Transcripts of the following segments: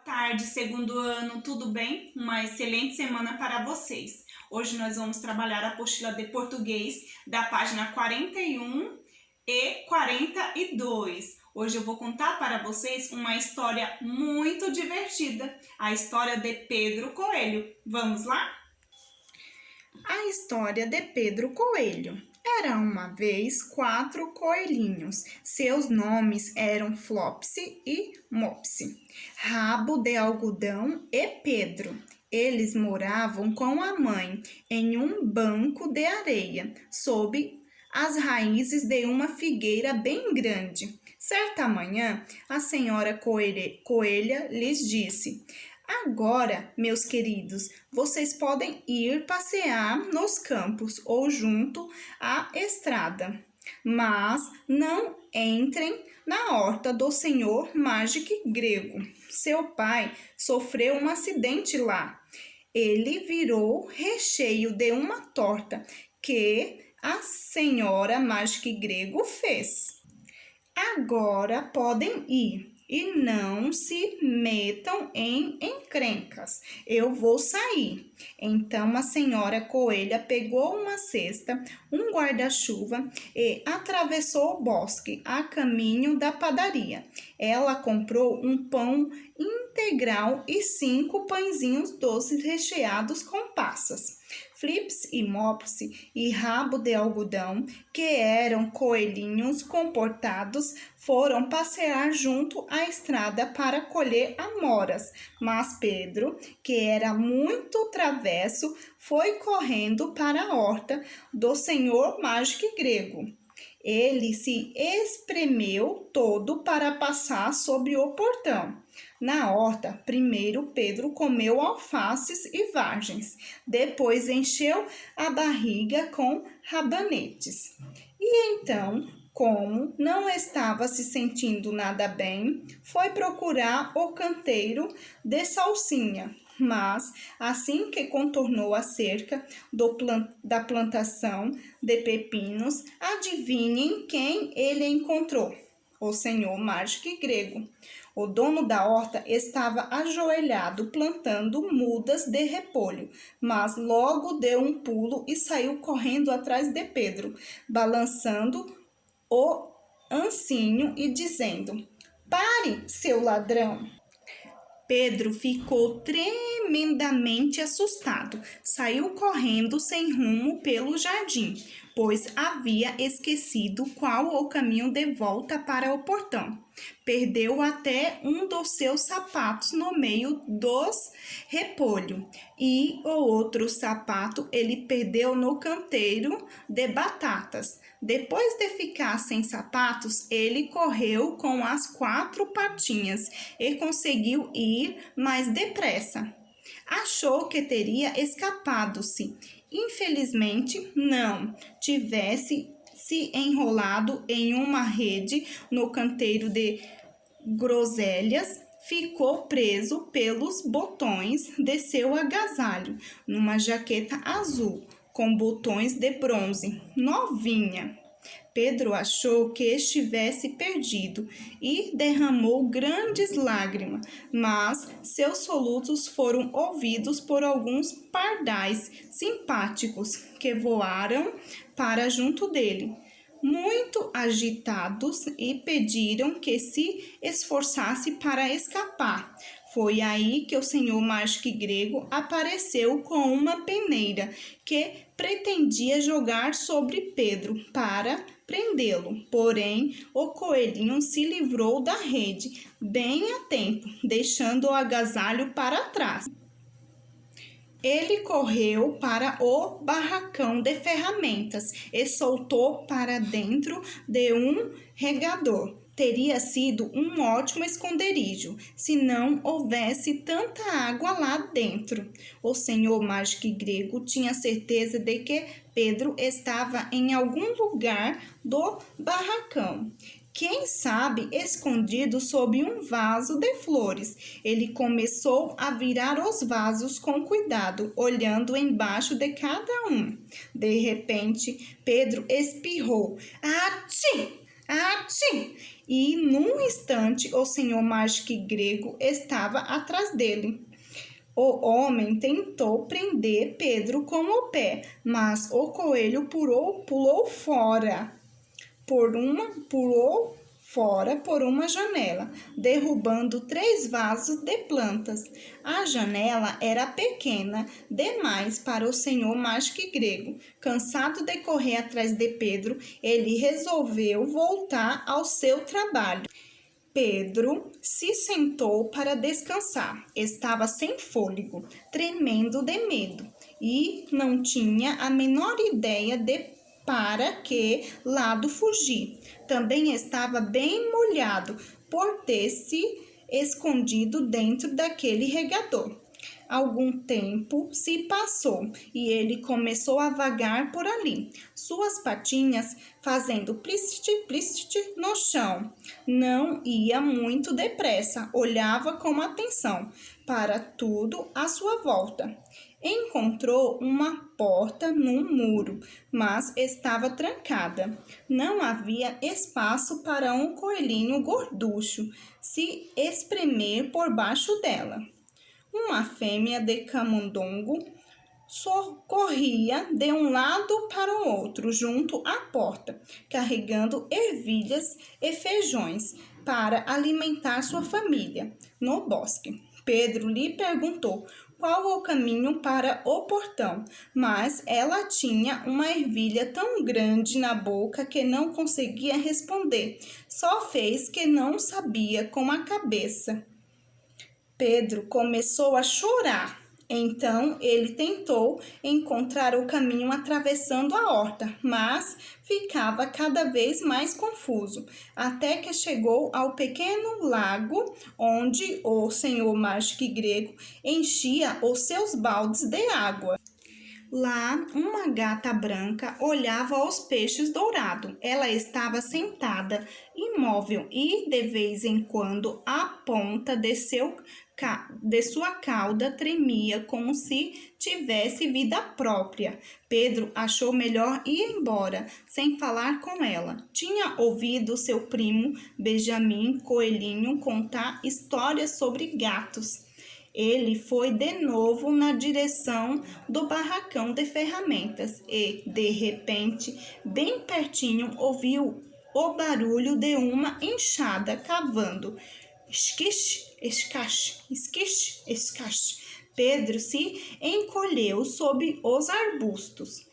Tarde, segundo ano, tudo bem? Uma excelente semana para vocês. Hoje nós vamos trabalhar a apostila de português da página 41 e 42. Hoje eu vou contar para vocês uma história muito divertida, a história de Pedro Coelho. Vamos lá? A história de Pedro Coelho. Era uma vez 4 coelhinhos. Seus nomes eram Flopsy e Mopsy, Rabo de Algodão e Pedro. Eles moravam com a mãe em um banco de areia, sob as raízes de uma figueira bem grande. Certa manhã, a senhora Coelha lhes disse: "Agora, meus queridos, vocês podem ir passear nos campos ou junto à estrada, mas não entrem na horta do senhor Magic Grego. Seu pai sofreu um acidente lá. Ele virou recheio de uma torta que a senhora Magic Grego fez. Agora podem ir e não se metam em encrencas. Eu vou sair." Então a senhora Coelha pegou uma cesta, um guarda-chuva e atravessou o bosque a caminho da padaria. Ela comprou um pão integral e 5 pãezinhos doces recheados com passas. Flips e Mopsy e Rabo de Algodão, que eram coelhinhos comportados, foram passear junto à estrada para colher amoras, mas Pedro, que era muito travesso, foi correndo para a horta do senhor Magic Grego. Ele se espremeu todo para passar sobre o portão. Na horta, primeiro Pedro comeu alfaces e vargens, depois encheu a barriga com rabanetes. E então, como não estava se sentindo nada bem, foi procurar o canteiro de salsinha. Mas, assim que contornou a cerca da plantação de pepinos, adivinhem quem ele encontrou? O senhor Magic Grego. O dono da horta estava ajoelhado plantando mudas de repolho, mas logo deu um pulo e saiu correndo atrás de Pedro, balançando o ancinho e dizendo: "Pare, seu ladrão!" Pedro ficou tremendamente assustado. Saiu correndo sem rumo pelo jardim, pois havia esquecido qual o caminho de volta para o portão. Perdeu até um dos seus sapatos no meio dos repolhos, e o outro sapato ele perdeu no canteiro de batatas. Depois de ficar sem sapatos, ele correu com as 4 patinhas e conseguiu ir mais depressa. Achou que teria escapado-se. Infelizmente, não. Tivesse se enrolado em uma rede no canteiro de groselhas, ficou preso pelos botões de seu agasalho, numa jaqueta azul, com botões de bronze, novinha. Pedro achou que estivesse perdido e derramou grandes lágrimas, mas seus soluços foram ouvidos por alguns pardais simpáticos que voaram para junto dele, muito agitados, e pediram que se esforçasse para escapar. Foi aí que o senhor Magic Grego apareceu com uma peneira que pretendia jogar sobre Pedro para prendê-lo. Porém, o coelhinho se livrou da rede bem a tempo, deixando o agasalho para trás. Ele correu para o barracão de ferramentas e soltou para dentro de um regador. Teria sido um ótimo esconderijo se não houvesse tanta água lá dentro. O senhor Magic Grego tinha certeza de que Pedro estava em algum lugar do barracão. Quem sabe escondido sob um vaso de flores. Ele começou a virar os vasos com cuidado, olhando embaixo de cada um. De repente, Pedro espirrou: "Atchim! Atchim!" e num instante o senhor mágico grego estava atrás dele. O homem tentou prender Pedro com o pé, mas o coelho pulou fora por uma janela, derrubando 3 vasos de plantas. A janela era pequena demais para o senhor mágico grego. Cansado de correr atrás de Pedro, ele resolveu voltar ao seu trabalho. Pedro se sentou para descansar. Estava sem fôlego, tremendo de medo e não tinha a menor ideia de para que lado fugir. Também estava bem molhado por ter se escondido dentro daquele regador. Algum tempo se passou e ele começou a vagar por ali, suas patinhas fazendo plist no chão. Não ia muito depressa, olhava com atenção para tudo à sua volta. Encontrou uma porta num muro, mas estava trancada. Não havia espaço para um coelhinho gorducho se espremer por baixo dela. Uma fêmea de camundongo corria de um lado para o outro junto à porta, carregando ervilhas e feijões para alimentar sua família no bosque. Pedro lhe perguntou qual o caminho para o portão, mas ela tinha uma ervilha tão grande na boca que não conseguia responder. Só fez que não sabia com a cabeça. Pedro começou a chorar. Então ele tentou encontrar o caminho atravessando a horta, mas ficava cada vez mais confuso, até que chegou ao pequeno lago onde o senhor mágico grego enchia os seus baldes de água. Lá, uma gata branca olhava os peixes dourados. Ela estava sentada, imóvel, e de vez em quando a ponta de sua cauda tremia como se tivesse vida própria. Pedro achou melhor ir embora, sem falar com ela. Tinha ouvido seu primo Benjamin Coelhinho contar histórias sobre gatos. Ele foi de novo na direção do barracão de ferramentas e, de repente, bem pertinho, ouviu o barulho de uma enxada cavando. Esquish, escache, esquish, escache. Pedro se encolheu sob os arbustos.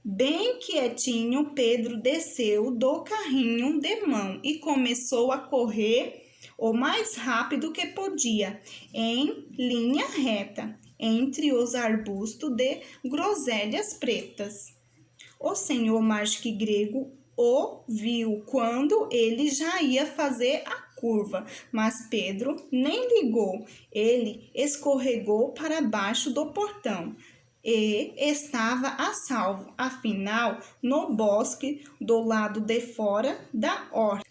Bem quietinho, Pedro desceu do carrinho de mão e começou a correr o mais rápido que podia, em linha reta, entre os arbustos de groselhas pretas. O senhor mágico grego o viu quando ele já ia fazer a curva, mas Pedro nem ligou. Ele escorregou para baixo do portão e estava a salvo, afinal, no bosque do lado de fora da horta.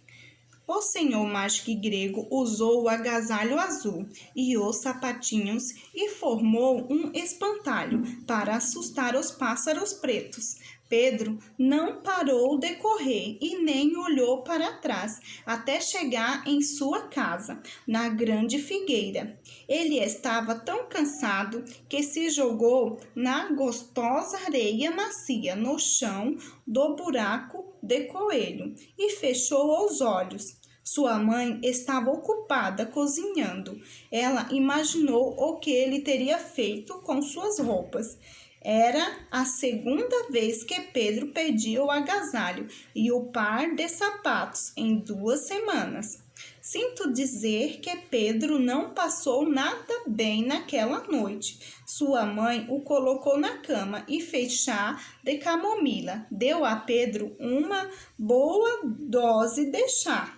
O senhor mágico grego usou o agasalho azul e os sapatinhos e formou um espantalho para assustar os pássaros pretos. Pedro não parou de correr e nem olhou para trás até chegar em sua casa, na grande figueira. Ele estava tão cansado que se jogou na gostosa areia macia no chão do buraco de coelho e fechou os olhos. Sua mãe estava ocupada cozinhando. Ela imaginou o que ele teria feito com suas roupas. Era a segunda vez que Pedro perdia o agasalho e o par de sapatos em 2 semanas. Sinto dizer que Pedro não passou nada bem naquela noite. Sua mãe o colocou na cama e fez chá de camomila. Deu a Pedro uma boa dose de chá.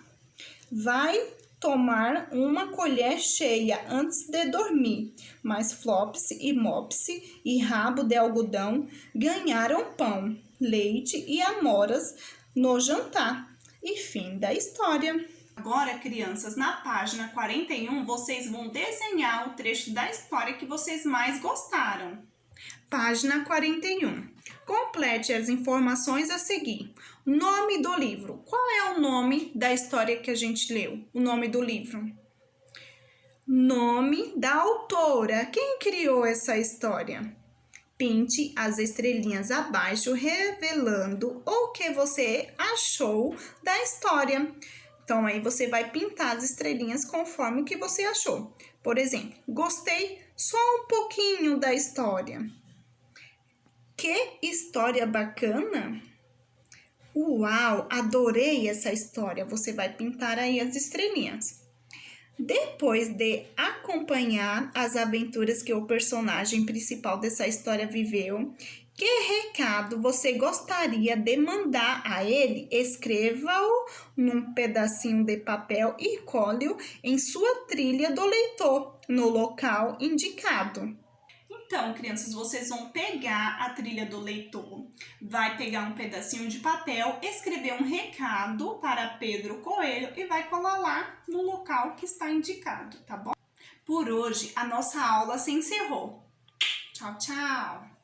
Vai tomar uma colher cheia antes de dormir. Mas Flopsy e Mopsy e Rabo de Algodão ganharam pão, leite e amoras no jantar. E fim da história. Agora, crianças, na página 41, vocês vão desenhar o trecho da história que vocês mais gostaram. Página 41. Complete as informações a seguir. Nome do livro. Qual é o nome da história que a gente leu? O nome do livro. Nome da autora. Quem criou essa história? Pinte as estrelinhas abaixo, revelando o que você achou da história. Então, aí você vai pintar as estrelinhas conforme o que você achou. Por exemplo, gostei só um pouquinho da história. Que história bacana! Uau, adorei essa história. Você vai pintar aí as estrelinhas. Depois de acompanhar as aventuras que o personagem principal dessa história viveu, que recado você gostaria de mandar a ele? Escreva-o num pedacinho de papel e cole-o em sua trilha do leitor, no local indicado. Então, crianças, vocês vão pegar a trilha do leitor, vai pegar um pedacinho de papel, escrever um recado para Pedro Coelho e vai colar lá no local que está indicado, tá bom? Por hoje, a nossa aula se encerrou. Tchau, tchau!